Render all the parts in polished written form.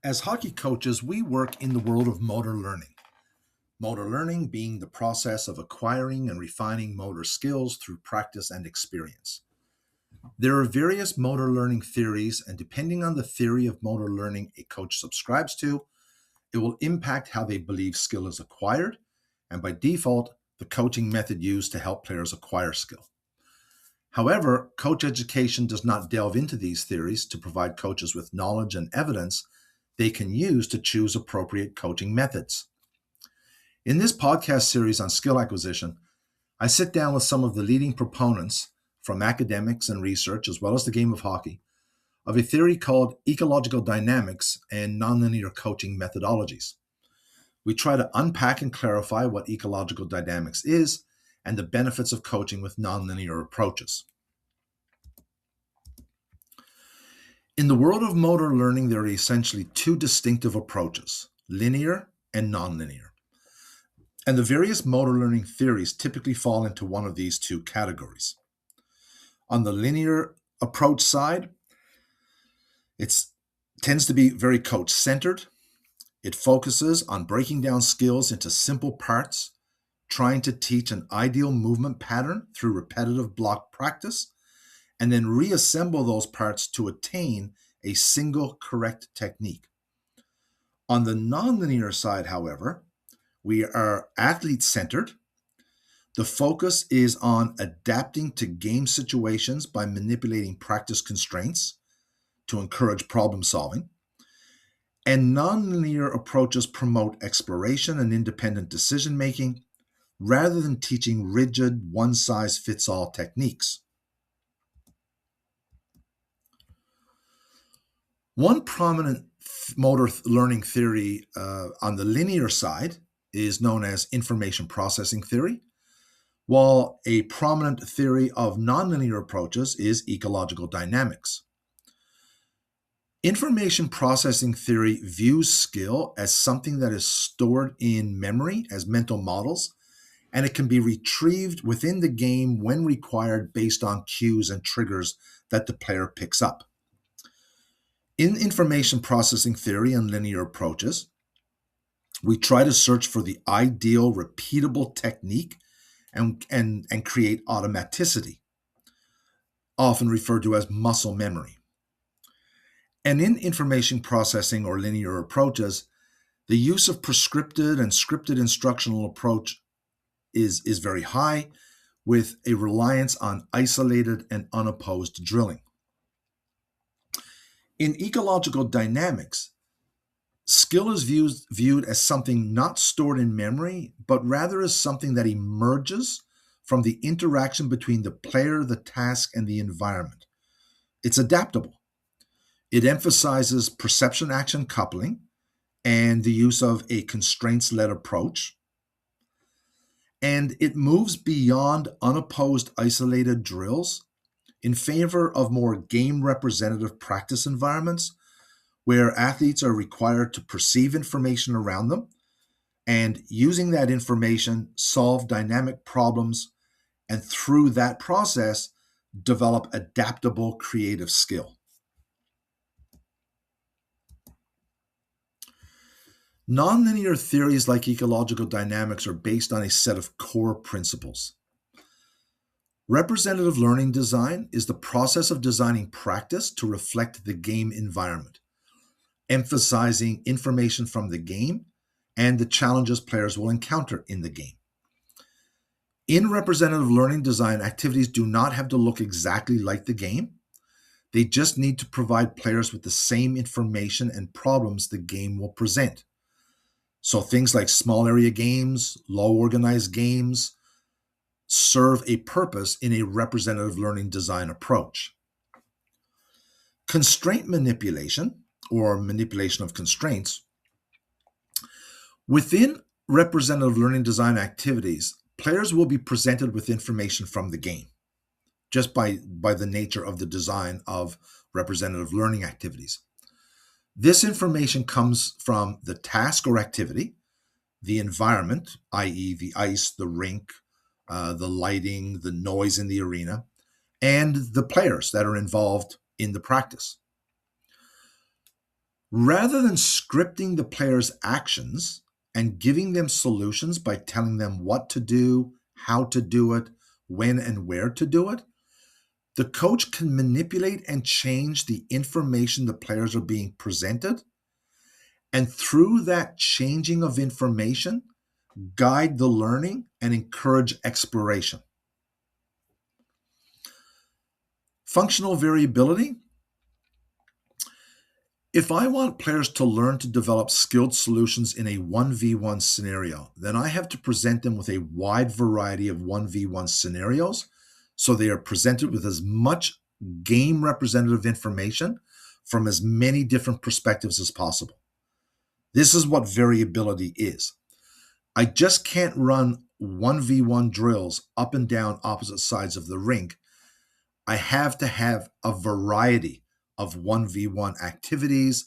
As hockey coaches, we work in the world of motor learning. Motor learning being the process of acquiring and refining motor skills through practice and experience. There are various motor learning theories, and depending on the theory of motor learning a coach subscribes to, it will impact how they believe skill is acquired, and by default, the coaching method used to help players acquire skill. However, coach education does not delve into these theories to provide coaches with knowledge and evidence they can use to choose appropriate coaching methods. In this podcast series on skill acquisition, I sit down with some of the leading proponents from academics and research, as well as the game of hockey, of a theory called ecological dynamics and nonlinear coaching methodologies. We try to unpack and clarify what ecological dynamics is and the benefits of coaching with nonlinear approaches. In the world of motor learning, there are essentially two distinctive approaches, linear and nonlinear. And the various motor learning theories typically fall into one of these two categories. On the linear approach side, it tends to be very coach-centered. It focuses on breaking down skills into simple parts, trying to teach an ideal movement pattern through repetitive block practice, and then reassemble those parts to attain a single correct technique. On the nonlinear side, however, we are athlete-centered. The focus is on adapting to game situations by manipulating practice constraints to encourage problem solving. And nonlinear approaches promote exploration and independent decision making rather than teaching rigid, one-size-fits-all techniques. One prominent motor learning theory on the linear side is known as information processing theory, while a prominent theory of nonlinear approaches is ecological dynamics. Information processing theory views skill as something that is stored in memory as mental models, and it can be retrieved within the game when required based on cues and triggers that the player picks up. In information processing theory and linear approaches, we try to search for the ideal repeatable technique and create automaticity, often referred to as muscle memory. And in information processing or linear approaches, the use of prescripted and scripted instructional approach is very high, with a reliance on isolated and unopposed drilling. In ecological dynamics, skill is viewed as something not stored in memory, but rather as something that emerges from the interaction between the player, the task, and the environment. It's adaptable. It emphasizes perception-action coupling and the use of a constraints-led approach. And it moves beyond unopposed isolated drills in favor of more game-representative practice environments where athletes are required to perceive information around them and, using that information, solve dynamic problems, and through that process, develop adaptable creative skill. Nonlinear theories like ecological dynamics are based on a set of core principles. Representative learning design is the process of designing practice to reflect the game environment, emphasizing information from the game and the challenges players will encounter in the game. In representative learning design, activities do not have to look exactly like the game. They just need to provide players with the same information and problems the game will present. So things like small area games, low organized games, serve a purpose in a representative learning design approach. Constraint manipulation, or manipulation of constraints, within representative learning design activities, players will be presented with information from the game, just by the nature of the design of representative learning activities. This information comes from the task or activity, the environment, i.e. the ice, the rink, the lighting, the noise in the arena, and the players that are involved in the practice. Rather than scripting the player's actions and giving them solutions by telling them what to do, how to do it, when and where to do it, the coach can manipulate and change the information the players are being presented, and through that changing of information, guide the learning and encourage exploration. Functional variability. If I want players to learn to develop skilled solutions in a 1v1 scenario, then I have to present them with a wide variety of 1v1 scenarios so they are presented with as much game representative information from as many different perspectives as possible. This is what variability is. I just can't run 1v1 drills up and down opposite sides of the rink. I have to have a variety of 1v1 activities,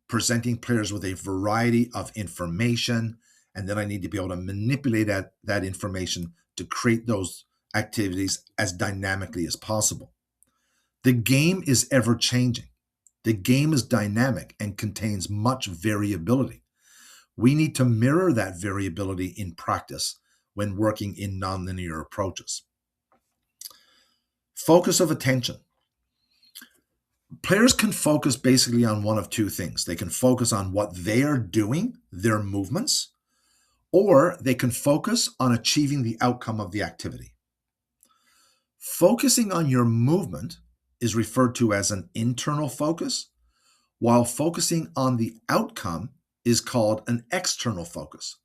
presenting players with a variety of information, and then I need to be able to manipulate that information to create those activities as dynamically as possible. The game is ever changing. The game is dynamic and contains much variability. We need to mirror that variability in practice when working in nonlinear approaches. Focus of attention. Players can focus basically on one of two things. They can focus on what they are doing, their movements, or they can focus on achieving the outcome of the activity. Focusing on your movement is referred to as an internal focus, while focusing on the outcome is called an external focus.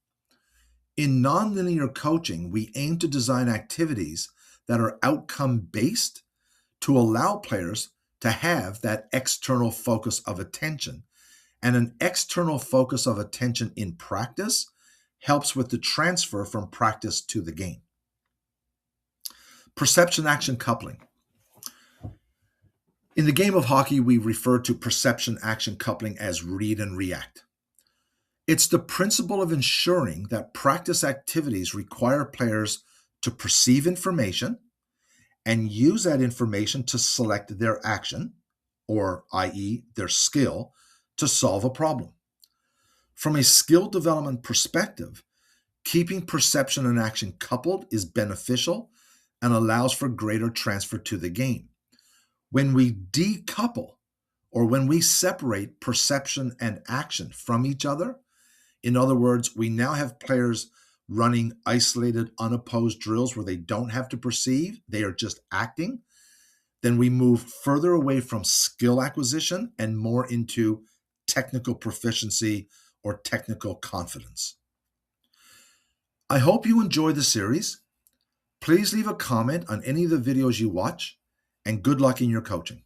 In nonlinear coaching, we aim to design activities that are outcome-based to allow players to have that external focus of attention. And an external focus of attention in practice helps with the transfer from practice to the game. Perception-action coupling. In the game of hockey, we refer to perception-action coupling as read and react. It's the principle of ensuring that practice activities require players to perceive information and use that information to select their action, or i.e. their skill, to solve a problem. From a skill development perspective, keeping perception and action coupled is beneficial and allows for greater transfer to the game. When we decouple, or when we separate perception and action from each other, in other words, we now have players running isolated, unopposed drills where they don't have to perceive, they are just acting, then we move further away from skill acquisition and more into technical proficiency or technical confidence. I hope you enjoyed the series. Please leave a comment on any of the videos you watch, and good luck in your coaching.